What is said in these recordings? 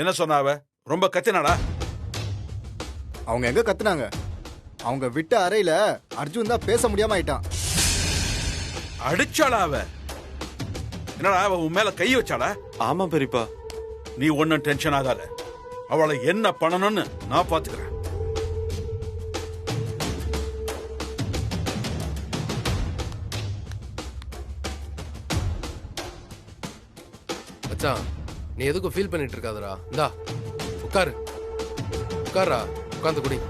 என்ன சொன்னாவ? ரொம்ப கத்தினாடா? அவங்க எங்க கத்துனாங்க? அவங்க விட்ட அறையில அர்ஜுன் தான் பேச முடியாம ஆயிட்டான். அடிச்சாளா அவ? என்னடா அவ உன் மேல கை வச்சாளா? ஆமா பெரியப்பா. நீ ஒன்னும் டென்ஷன் ஆகாத. அவளை என்ன பண்ணணும்னு நான் பாத்துக்கிறேன். மச்சான், நீ எதுக்கும் ஃபீல் பண்ணிட்டு இருக்காதடா. இந்தா உட்காரு, உட்காரா, உட்காந்து குடி.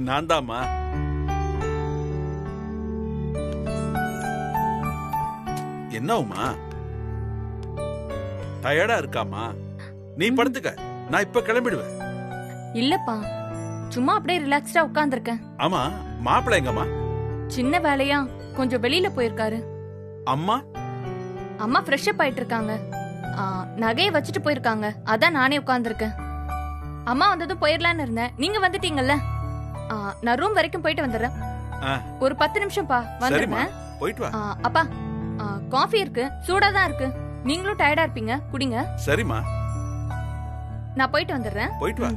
நான் தாம்மா. என்ன உமா டயர்டா இருக்காமா? நீ படுத்துக்க, நான் இப்ப கிளம்பிடுவேன். இல்லப்பா, சும்மா அப்படியே ரிலாக்ஸ்டா உட்கார்ந்திருக்கேன். ஆமா, மாப்பிள்ளை எங்கம்மா? சின்ன வேலையா கொஞ்சம் வெளியில போயிருக்காரு. அம்மா? அம்மா ஃப்ரெஷ் அப் ஆயிட்டு இருக்காங்க. நகையை வச்சுட்டு போயிருக்காங்க. அதான் நானே உட்கார்ந்திருக்கேன். அம்மா வந்ததும் போயிடலான்னு இருந்தேன். நீங்க வந்துட்டீங்கல்ல, நான் ரூம் வரைக்கும் போயிட்டு வந்துடுறேன். ஒரு 10 நிமிஷம்ப்பா, வந்துடுறேன். போயிட்டு வா. அப்பா, காஃபி இருக்கு, சூடா தான் இருக்கு. நீங்களும் டயர்டா இருப்பீங்க, குடிங்க. சரிம்மா, நான் போயிட்டு வந்துடுறேன். போயிட்டு வா.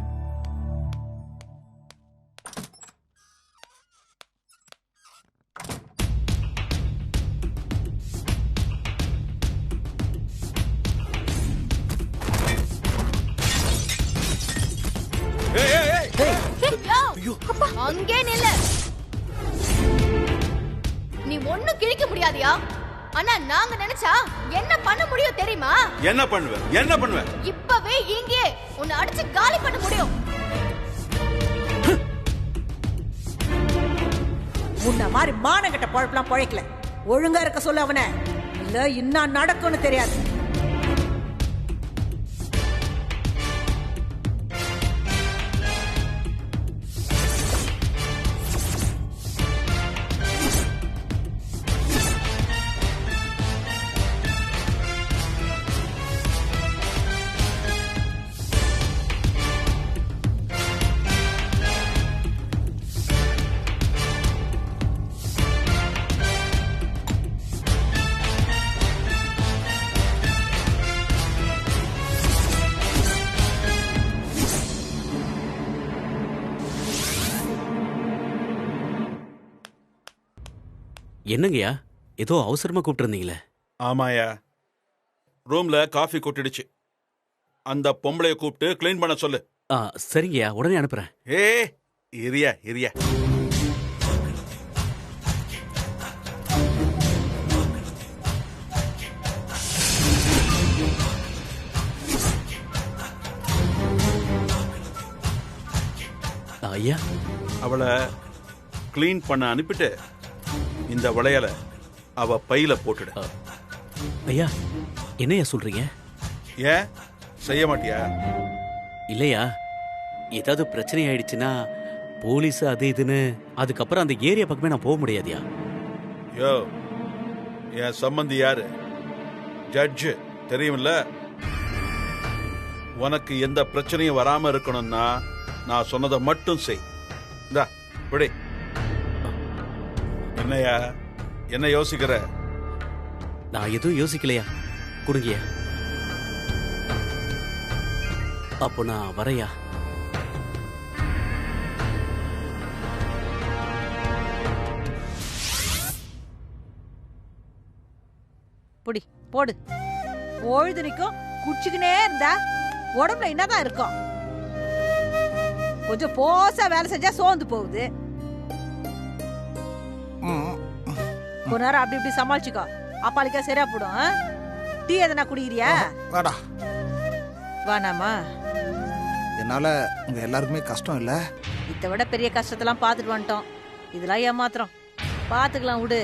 அங்கே நில்லு. நீ ஒண்ணும் கிழிக்க முடியாதியா? ஆனா நாங்க நினைச்சா என்ன பண்ண முடியும் தெரியுமா? என்ன பண்ணுவ? என்ன பண்ணுவ? இப்பவே இங்கே உன்னை அடிச்சு காலி பண்ண முடியும். உன்ன மாதிரி மானகட்ட பொழப்பெல்லாம் பொழைக்கல. ஒழுங்கா இருக்க சொல்ல அவனை, இல்ல இன்னும் நடக்கும்னு தெரியாது. என்னங்கய்யா, ஏதோ அவசரமா கூப்பிட்டு இருந்தீங்களே? ஆமாயா, ரூம்ல காஃபி கொட்டிடுச்சு. அந்த பொம்பளைய கூப்பிட்டு கிளீன் பண்ண சொல்லு. சரிங்கய்யா, உடனே அனுப்புறேன். இரியா இரியா. ஐயா, அவளை கிளீன் பண்ண அனுப்பிட்டு இந்த வளையல அவ பையில போட்டுடு. ஐயா, என்னையா சொல்றீங்க? ஏன் செய்ய மாட்டியா? இல்லையா, ஏதாவது பிரச்சனை ஆயிடுச்சுன்னா போலீஸ் அது இதுன்னு, அதுக்கப்புறம் அந்த ஏரியா பக்கமே நான் போக முடியாதியா? யோ, என் சம்பந்தி யாரு? ஜட்ஜு தெரியுமில்ல? உனக்கு எந்த பிரச்சனையும் வராம இருக்கணும்னா நான் சொன்னதை மட்டும் செய். இந்தா விடு. என்னையா, என்ன யோசிக்கிற? நான் எதுவும் யோசிக்கலையா, கொடுங்கய்யா. அப்போ நான் வரையா. புடி போடு. பொழுதுனிக்கும் குச்சிக்கினே இருந்தா உடம்புல என்னதான் இருக்கும்? கொஞ்சம் போசா வேலை செஞ்சா சோர்ந்து போகுது. கொஞ்ச நேரம் அப்படி இப்படி சமாளிச்சுக்கோ, அப்பாலிக்கா சரியா போடும். டீ எதனா குடிக்கிறியா? வாடா. வானாமா? என்னால உங்க எல்லாருக்குமே கஷ்டம் இல்ல. இதை விட பெரிய கஷ்டத்தெல்லாம் பார்த்துட்டு வந்துட்டோம். இதெல்லாம் ஏமாத்திரம். பாத்துக்கலாம் விடு.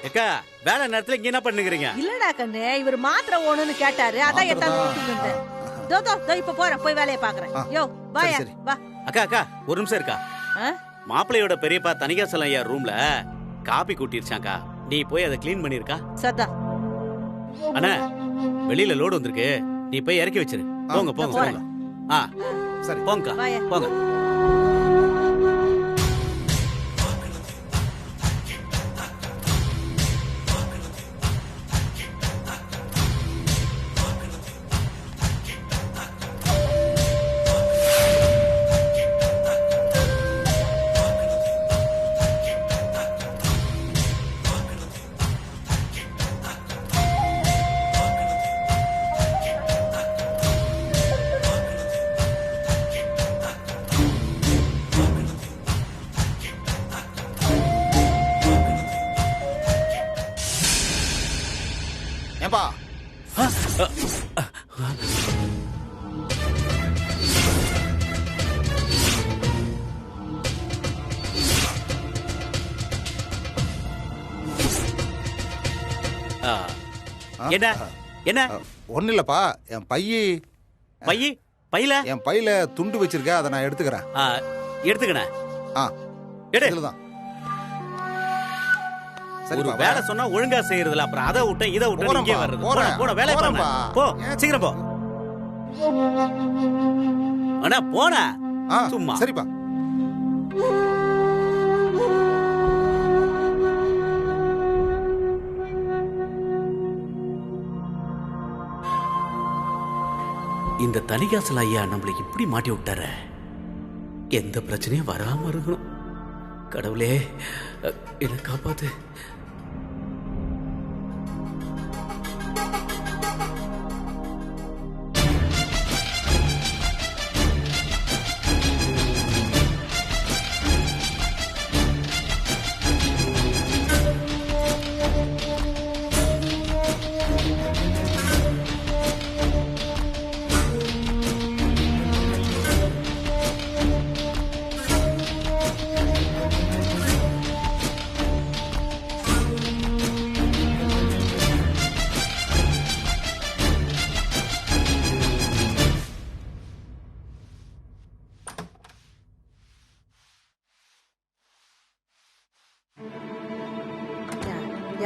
ஏக்கா, வேலை நேரத்துல இங்க என்ன பண்ணுகிறீங்க? இல்லடா கண்ணு, இவர் மாத்திரை ஓணுன்னு கேட்டாரு, அதான் எத்தாந்து கொடுத்துட்டு. தோ இப்ப போறேன், போய் வேலையை பாக்குறேன். யோ வாயா சரி. வா அக்கா அக்கா ஒரு நிமிஷம் இருக்கா. ஆ? மாப்பிள்ளையோட பெரியப்பா தனிகாசலம் ஐயா ரூம்ல காபி கூட்டிருச்சாக்கா. நீ போய் அதை க்ளீன் பண்ணிருக்கா. சதா அண்ணா வெளியில லோடு வந்திருக்கு, நீ போய் இறக்கி வச்சிரு. போங்க போங்க போறேன். போங்க. ஆ சரி. போங்கக்கா வாயா. போங்க. ஏன்பா ஆ. என்ன என்ன ஒன்றும் இல்லைப்பா, என் பைய பையில என் பையில துண்டு வச்சிருக்கேன், அதை நான் எடுத்துக்கிறேன். எடுத்துக்கண. ஆ எடு. இதில் தான். ஒரு வேலை சொன்னா ஒழுங்கா செய்யறதுல அப்புறம் அதை விட்டேன் இதை விட்டு இங்கே வர்றது. போன வேலை போ சீக்கிரம் போ. அண்ணா போன சும்மா. சரிப்பா. இந்த தனிகாசல ஐயா நம்மளை இப்படி மாட்டி விட்டார. எந்த பிரச்சனையும் வராம இருக்கணும். கடவுளே என்னை காப்பாத்து.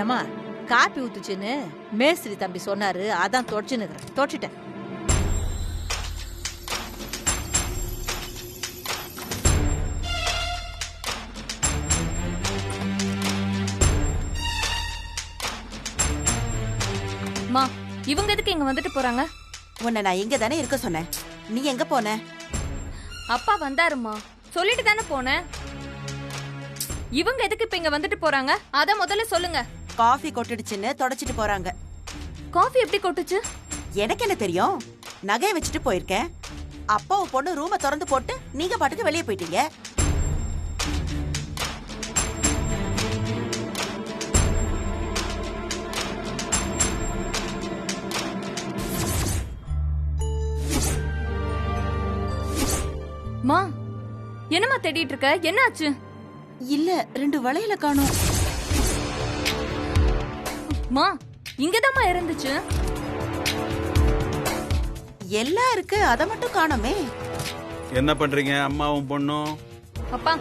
ஏமா காப்பி ஊத்துச்சுன்னு மேஸ்திரி தம்பி சொன்னாரு, அதான் தொடச்சுன்னு இருக்கிறேன். தொடச்சிட்டேன். மா இவங்க எதுக்கு இங்க வந்துட்டு போறாங்க? உன்னை நான் இங்க தானே இருக்க சொன்னேன், நீ எங்க போன? அப்பா வந்தாருமா, சொல்லிட்டு தானே போனேன். இவங்க எதுக்கு இப்ப இங்க வந்துட்டு போறாங்க அத முதல்ல சொல்லுங்க. காஃபி கொட்டிடுச்சுன்னு தொடச்சிட்டு போறாங்க. காஃபி எப்படி கொட்டுச்சு? எனக்கு என்ன தெரியும், நகையை வச்சுட்டு போயிருக்கேன். அப்பாவு பொண்ணு ரூமை திறந்து போட்டு நீங்க பாட்டுக்கு வெளியே போயிட்டீங்க. மா என்னம்மா தேடிட்டு இருக்க? என்னாச்சு? இல்ல, 2 வளையல காணோம். மா இங்கதாம்மா இருந்துச்சு. எல்லாம் இருக்கு, அத மட்டும் காணோமே. என்ன பண்றீங்க அம்மாவும் பொண்ணும்? அப்பா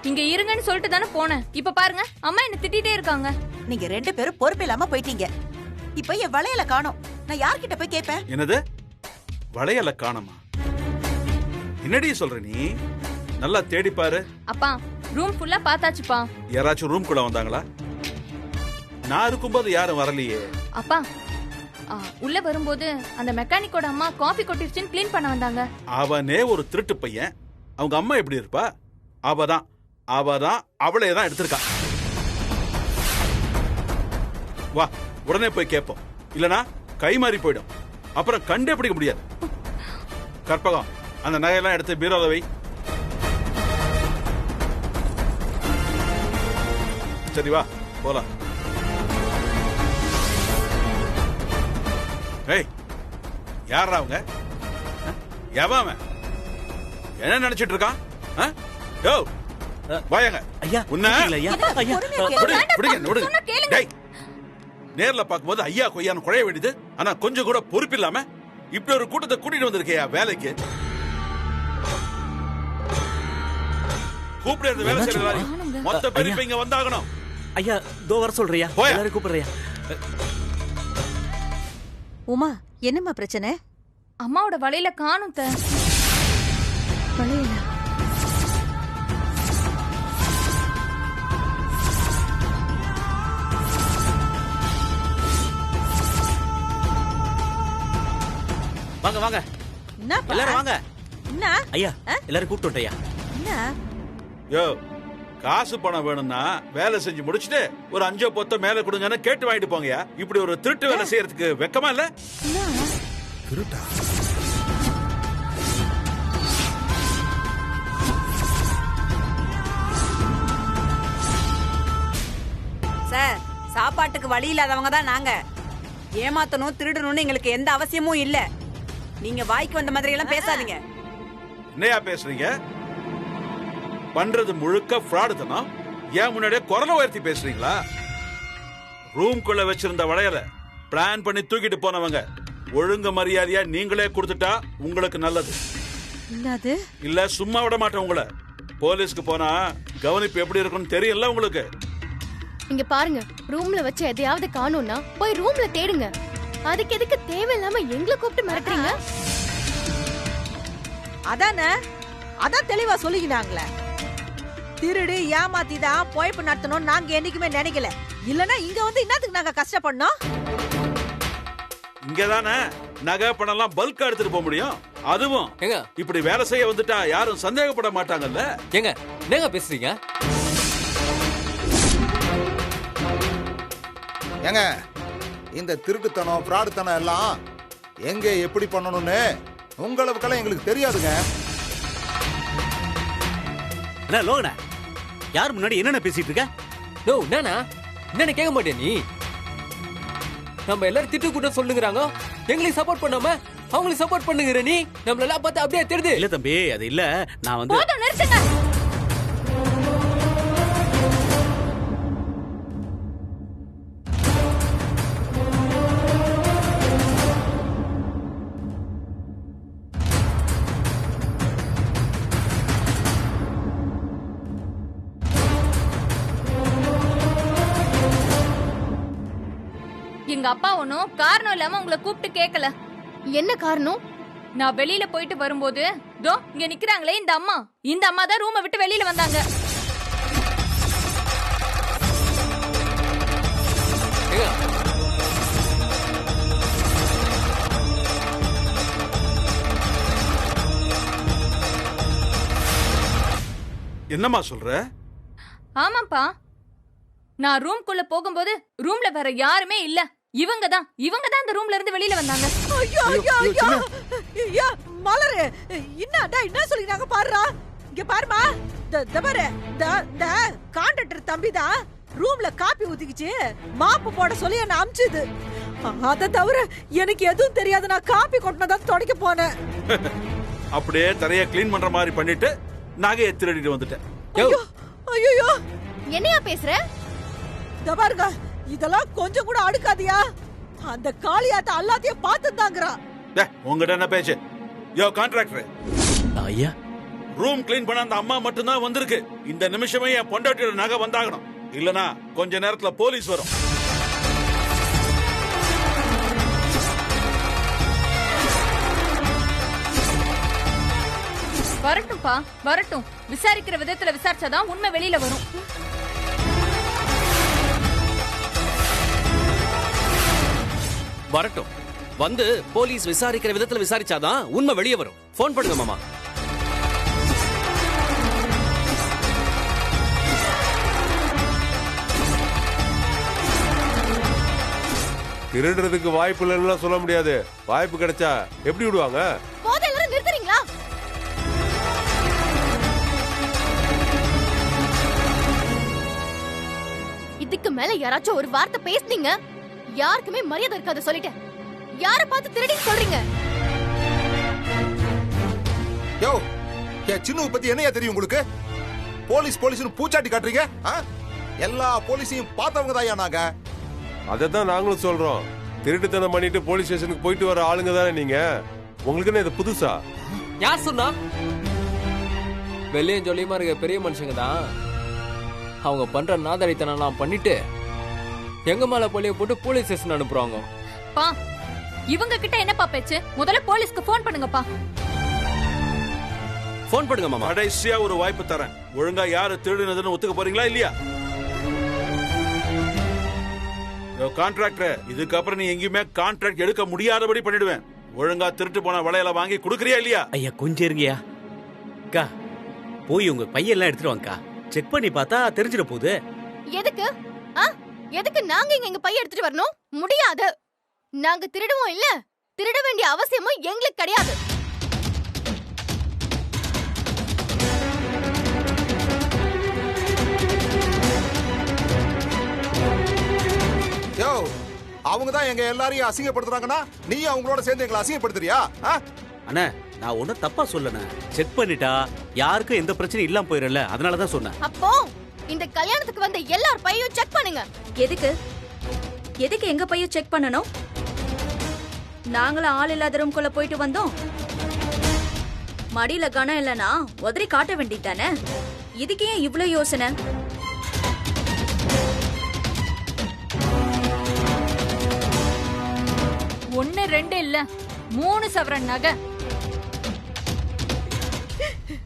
இங்க இருங்கன்னு சொல்லிட்டு தானே போனேன். இப்ப பாருங்க அம்மா என்ன திட்டிட்டே இருக்காங்க. நீங்க 2 பேரும் பொறுப்பு இல்லாம போயிட்டீங்க. இப்ப என் வளையல காணோம், நான் யார்கிட்ட போய் கேட்பேன்? என்னது வளையல காணோமா? என்னடி சொல்ற நீ? நல்லா தேடி பாரு. அப்பா ரூம் ஃபுல்லா பார்த்தாச்சுப்பா. யாராச்சும் ரூம் குள்ள வந்தாங்களா? நான் இருக்கும்போது யாரும் வரலையே. அப்பா உள்ள வரும்போது அந்த மெக்கானிக்கோட அம்மா காஃபி கொட்டிருச்சுன்னு க்ளீன் பண்ண வந்தாங்க. அவனே ஒரு திருட்டு பையன். அவங்க அம்மா எப்படி இருப்பா? அவதான் அவளே தான் எடுத்திருக்கா. வா உடனே போய் கேட்போம், இல்லனா கை மாறி போயிடும். அப்புறம் கண்டே பிடிக்க முடியாது. கற்பகம் அந்த நகையெல்லாம் எடுத்து பீரோல வை. சரி வா போலாம். ஏய் யாரா அவங்க? எவன் என்ன நினைச்சிட்டு இருக்கான்? யோ வாயங்க ஐயா உன்ன ஐயா ஐயா டேய் நேர்ல பாக்கும்போது ஐயா கொய்யான்னு குழைய வேண்டியது. ஆனா கொஞ்சம் கூட பொறுப்பு இல்லாம இப்படி ஒரு கூட்டத்தை கூட்டிட்டு வந்திருக்கையா வேலைக்கு? கூப்பிடுறது வேலை செய்யறாரு. மொத்த பேர் இப்ப இங்க வந்தாகணும். ஐயா தோ வர சொல்றியா? போயா. எல்லாரும் கூப்பிடுறியா? உமா என்னம்மா பிரச்சனை? அம்மாவோட வலையில காணும் த. வளையலா? வாங்க வாங்க என்னப்பா? எல்லாரும் வாங்க. என்ன? ஐயா எல்லாரும் கூப்பிட்டு வந்துட்டேயா. என்ன? யோ, காசு பணம் வேணும்னா வேலை செஞ்சு முடிச்சுட்டு ஒரு 5 பொத்த மேல கொடுங்கன்னு கேட்டு வாங்கிட்டு போங்கயா. இப்படி ஒரு திருட்டு வேலை செய்யறதுக்கு வெக்கமா இல்ல? திருட்டா? சார், சாப்பாட்டுக்கு வழி இல்லாதவங்க தான் நாங்க. ஏமாத்தணும் திருடணும்னு எங்களுக்கு எந்த அவசியமும் இல்ல. நீங்க வாய்க்கு வந்த மாதிரி எல்லாம் பேசாதீங்க. என்னையா பேசுறீங்க? பண்றது முழுக்க ஃப்ராடு தானா? ஏன் முன்னாடியே குரலை உயர்த்தி பேசுறீங்களா? ரூம்குள்ள வச்சிருந்த வளையல பிளான் பண்ணி தூக்கிட்டு போனவங்க ஒழுங்கு மரியாதையா நீங்களே கொடுத்துட்டா உங்களுக்கு நல்லது. என்னது? இல்ல சும்மா விட மாட்டேன் உங்களை. போலீஸ்க்கு போனா கவனிப்பு எப்படி இருக்குன்னு தெரியல உங்களுக்கு. இங்க பாருங்க, ரூம்ல வச்சு எதையாவது காணோம்னா போய் ரூம்ல தேடுங்க. அதுக்கு எதுக்கு தேவையில்லாம எங்களை கூப்பிட்டு மிரட்டுறீங்க? அதானே, அதான் தெளிவா சொல்லிக்கினாங்களே. திருடு ஏமாத்தி தான் பொழைப்பு நடத்தணும் நாங்க என்னைக்குமே நினைக்கல. இல்லனா இங்க வந்து என்னத்துக்கு நாங்க கஷ்டப்படணும்? இங்கதானே நகை பணம் எல்லாம் பல்கா எடுத்துட்டு போக முடியும். அதுவும் ஏங்க இப்படி வேலை செய்ய வந்துட்டா யாரும் சந்தேகப்பட மாட்டாங்கல்ல. ஏங்க என்னங்க பேசுறீங்க? ஏங்க இந்த திருட்டுத்தனம் ஃப்ராடுத்தனம் எல்லாம் எங்க எப்படி பண்ணணும்னு உங்களுக்கெல்லாம் எங்களுக்கு தெரியாதுங்க. என்ன லோகன யார் முன்னாடி என்னென்ன பேசிட்டு இருக்க? நோ என்னண்ணா என்னன்னு கேட்க மாட்டியா நீ? நம்ம எல்லாரும் திட்டு கூட்டம் சொல்லுங்கிறாங்க, எங்களுக்கு சப்போர்ட் பண்ணாம அவங்களுக்கு சப்போர்ட் பண்ணுங்கிற நீ. நம்மளெல்லாம் பார்த்து அப்படியே தெரியுது. இல்ல தம்பி அது இல்ல, நான் வந்து போதும் நிறுத்துங்க. எங்க அப்பா ஒன்னும் காரணம் இல்லாம உங்களை கூப்பிட்டு கேட்கல. என்ன காரணம்? நான் வெளியில போயிட்டு வரும்போது தோ இங்க நிக்கிறாங்களே இந்த அம்மா தான் ரூமை விட்டு வெளியில வந்தாங்க. என்னம்மா சொல்ற? ஆமாப்பா, நான் ரூம்குள்ள போகும்போது ரூம்ல வேற யாருமே இல்ல. இவங்க தான் இந்த ரூம்ல இருந்து வெளியில வந்தாங்க. ஐயோ ஐயோ ஐயோ ஐயோ மலரு, என்ன சொல்லிக்கிறாங்க பாருடா. இங்க பாருமா, பாரு, இந்த கான்ட்ராக்டர் தம்பி தான் ரூம்ல காப்பி ஊத்திக்கிச்சு மாப்பு போட சொல்லி என்ன அமிச்சுது. அத தவிர எனக்கு எதுவும் தெரியாது. நான் காப்பி கொட்டினதான் துடைக்க போனேன். அப்படியே தரைய கிளீன் பண்ற மாதிரி பண்ணிட்டு நகையை திருடிட்டு வந்துட்டேன். ஐயோ ஐயோ என்னையா பேசுற? பாருங்க, இதெல்லாம் கொஞ்சம் கூட அடுக்காதியா. அந்த காளியாத்த எல்லாத்தையும் பார்த்துதாங்கறா. உங்ககிட்ட என்ன பேச்சு? யோ கான்ட்ராக்டர், ஐயா ரூம் கிளீன் பண்ண அந்த அம்மா மட்டும் தான் வந்திருக்கு. இந்த நிமிஷமே என் பொண்டாட்டியோட நகை வந்தாகணும். இல்லனா கொஞ்ச நேரத்துல போலீஸ் வரும். வரட்டும்பா வரட்டும். விசாரிக்கிற விதத்துல விசாரிச்சாதான் உண்மை வெளியில வரும். வரட்டும். வந்து போலீஸ் விசாரிக்கிற விதத்துல விசாரிச்சாதான் உண்மை வெளியே வரும். போன் பண்ணுங்க மாமா. திருடுறதுக்கு வாய்ப்பு இல்லைன்னு சொல்ல முடியாது. வாய்ப்பு கிடைச்சா எப்படி விடுவாங்க? போத எல்லாரும் நிறுத்துறீங்களா? இதுக்கு மேல யாராச்சும் ஒரு வார்த்தை பேசுனீங்க, யாருக்குமே மரியாதை இருக்காது சொல்லிட்டேன். யார பார்த்து திருடின்னு சொல்றீங்க? யோ, என் சின்னுவை பத்தி என்னையா தெரியும் உங்களுக்கு? போலீஸ்னு பூச்சாட்டி காட்டுறீங்க? எல்லா போலீஸையும் பார்த்தவங்க தான் நாங்க. அதைத்தான் நாங்களும் சொல்றோம். திருட்டுத்தனம் பண்ணிட்டு போலீஸ் ஸ்டேஷனுக்கு போயிட்டு வர ஆளுங்க தானே நீங்க. உங்களுக்கு என்ன இது புதுசா? யார் சொன்னா? வெளியும் சொல்லியுமா இருக்க பெரிய மனுஷங்க தான். அவங்க பண்ற நாதரித்தனம் பண்ணிட்டு எங்க மேல பழிய போட்டு போலீஸ் ஸ்டேஷன் அனுப்புறாங்க. பா இவங்க கிட்ட என்னப்பா பேச்சு? முதல்ல போலீஸ்க்கு ஃபோன் பண்ணுங்கப்பா. ஃபோன் பண்ணுங்க மாமா. கடைசியா ஒரு வாய்ப்பு தரேன். ஒழுங்கா யாரு திருடினதுன்னு ஒத்துக்க போறீங்களா இல்லையா? கான்ட்ராக்டர், இதுக்கப்புறம் நீ எங்கேயுமே கான்ட்ராக்ட் எடுக்க முடியாதபடி பண்ணிடுவேன். ஒழுங்கா திருட்டு போன வளையல வாங்கி கொடுக்கறியா இல்லையா? ஐயா கொஞ்சம் இருங்கயா. அக்கா போய் உங்க பையெல்லாம் எடுத்துட்டு வாங்கக்கா. செக் பண்ணி பார்த்தா தெரிஞ்சிட போகுது. எதுக்கு எதுக்கு நாங்க எங்க பைய எடுத்துட்டு வரணும்? முடியாது. நாங்க திருடுவோம் இல்ல, திருட வேண்டிய அவசியமும் எங்களுக்கு கிடையாது. யோ, அவங்க தான் எங்க எல்லாரையும் அசிங்கப்படுத்துறாங்கன்னா நீ அவங்களோட சேர்ந்து எங்களை அசிங்கப்படுத்துறியா? அண்ணா நான் ஒன்னும் தப்பா சொல்லன. செக் பண்ணிட்டா யாருக்கும் எந்த பிரச்சனையும் இல்லாம போயிரல, அதனாலதான் சொன்னேன். அப்போ இந்த கல்யாணத்துக்கு வந்த எல்லார் பையும் செக் பண்ணுங்க. எதுக்கு எதுக்கு எங்க பையன் செக் பண்ணணும்? நாங்களும் ஆள் இல்லாத ரூம்குள்ள போயிட்டு வந்தோம். மடியில கனம் இல்லனா உதறி காட்ட வேண்டியதானே. இதுக்கு ஏன் இவ்ளோ யோசனை? ஒன்னு ரெண்டு இல்ல 3 சவரன் நகை.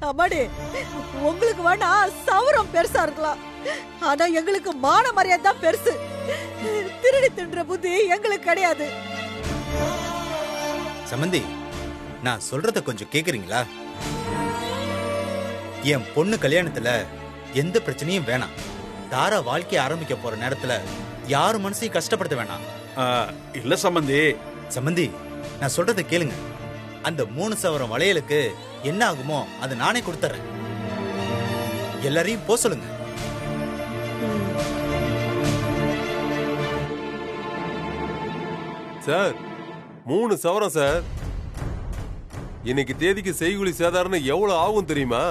அம்மாடி, உங்களுக்கு வேணா சவரம் பெருசா இருக்கலாம், ஆனா எங்களுக்கு மான மரியாதை தான் பெருசு. திருடி தின்ற புத்தி எங்களுக்கு கிடையாது. சம்பந்தி, நான் சொல்றத கொஞ்சம் கேக்குறீங்களா? என் பொண்ணு கல்யாணத்துல எந்த பிரச்சனையும் வேணாம். தாரா வாழ்க்கைய ஆரம்பிக்க போற நேரத்துல யாரு மனசையும் கஷ்டப்படுத்த வேணாம். இல்ல சம்பந்தி. சம்பந்தி, நான் சொல்றத கேளுங்க. அந்த 3 சவரம் வளையலுக்கு என்ன ஆகுமோ அது நானே கொடுத்துறேன். எல்லாரையும் போ சொல்லுங்க. சார் 3 சவரம் சார். இன்னைக்கு தேதிக்கு செய்குலி சாதாரண எவ்வளவு ஆகும் தெரியுமா?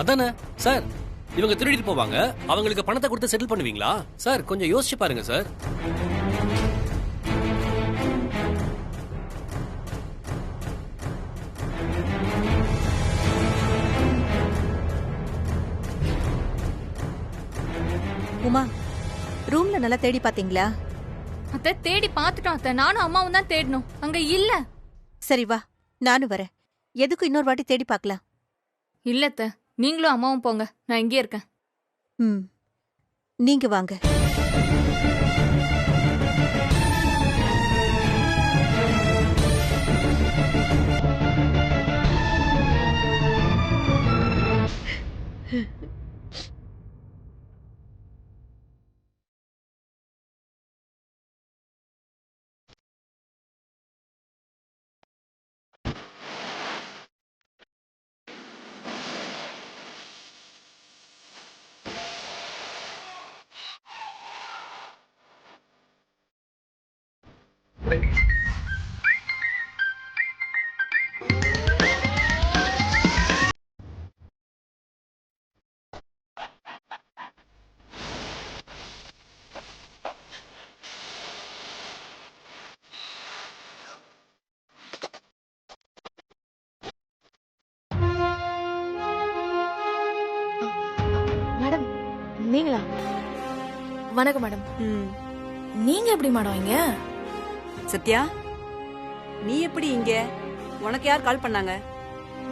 அதானே சார். இவங்க திருடிட்டு போவாங்க, அவங்களுக்கு பணத்தை கொடுத்து செட்டில் பண்ணுவீங்களா சார்? கொஞ்சம் யோசிச்சு பாருங்க சார். உமா, ரூம்ல நல்லா தேடி பாத்தீங்களா? அத்தை தேடி பார்த்துட்டோம் அத்தை. நானும் அம்மாவும் தான் தேடணும், அங்க இல்ல. சரி வா, நானும் வரேன். எதுக்கு இன்னொரு வாட்டி தேடி பார்க்கலாம்? இல்ல அத்தை, நீங்களும் அம்மாவும் போங்க, நான் இங்கே இருக்கேன். நீங்க வாங்க. மேடம், நீங்களா? வணக்கம் மேடம். நீங்க எப்படி மேடம் இங்க? சத்யா, நீ எப்படி இங்க? உனக்கு யார் கால் பண்ணாங்க?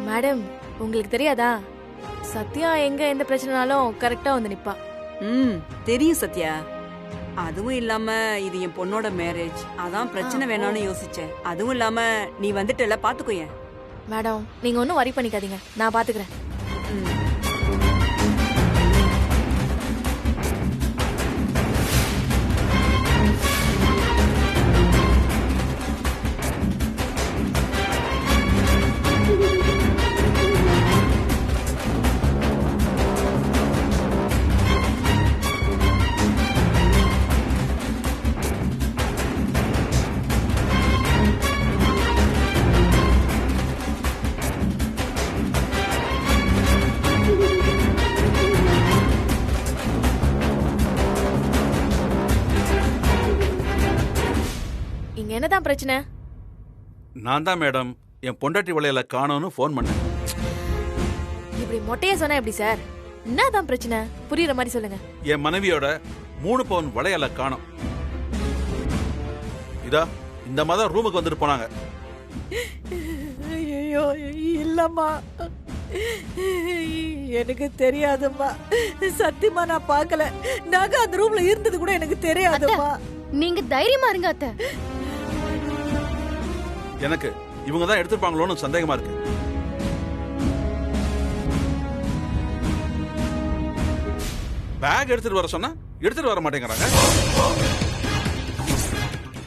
மேடம், உங்களுக்கு தெரியாதா? சத்யா எங்க எந்த பிரச்சனைனாலும் கரெக்டா வந்து நிப்பா. தெரியும் சத்யா. அதுவும் இல்லாம இது என் பொண்ணோட மேரேஜ், அதான் பிரச்சனை வேணாம்னு யோசிச்சேன். அதுவும் இல்லாம நீ வந்துட்டல, பாத்துக்கோயேன். மேடம், நீங்க ஒன்னும் வரி பண்ணிக்காதீங்க, நான் பாத்துக்கிறேன். என்னதான் பிரச்சனை? நான் தான் மேடம் என் பொண்டாட்டி வளையல காணோம்னு ஃபோன் பண்ணேன். இப்படி மொட்டையா சொன்னா எப்படி சார்? என்னதான் பிரச்சனை? புரியுற மாதிரி சொல்லுங்க. என் மனைவியோட 3 பவுன் வளையல காணோம். இதா இந்த மாதிரி ரூமுக்கு வந்துட்டு போனாங்க. ஐயோ இல்லம்மா, எனக்கு தெரியாதும்மா. சத்தியமா நான் பார்க்கல. நகை அந்த ரூம்ல இருந்தது கூட எனக்கு தெரியாதும்மா. நீங்க தைரியமா இருங்க அத்தை. எனக்கு இவங்க தான் எடுத்துப்பாங்களோன்னு சந்தேகமா இருக்கு. பேக் எடுத்துட்டு வர சொன்னா எடுத்துட்டு வர மாட்டேங்கிறாங்க.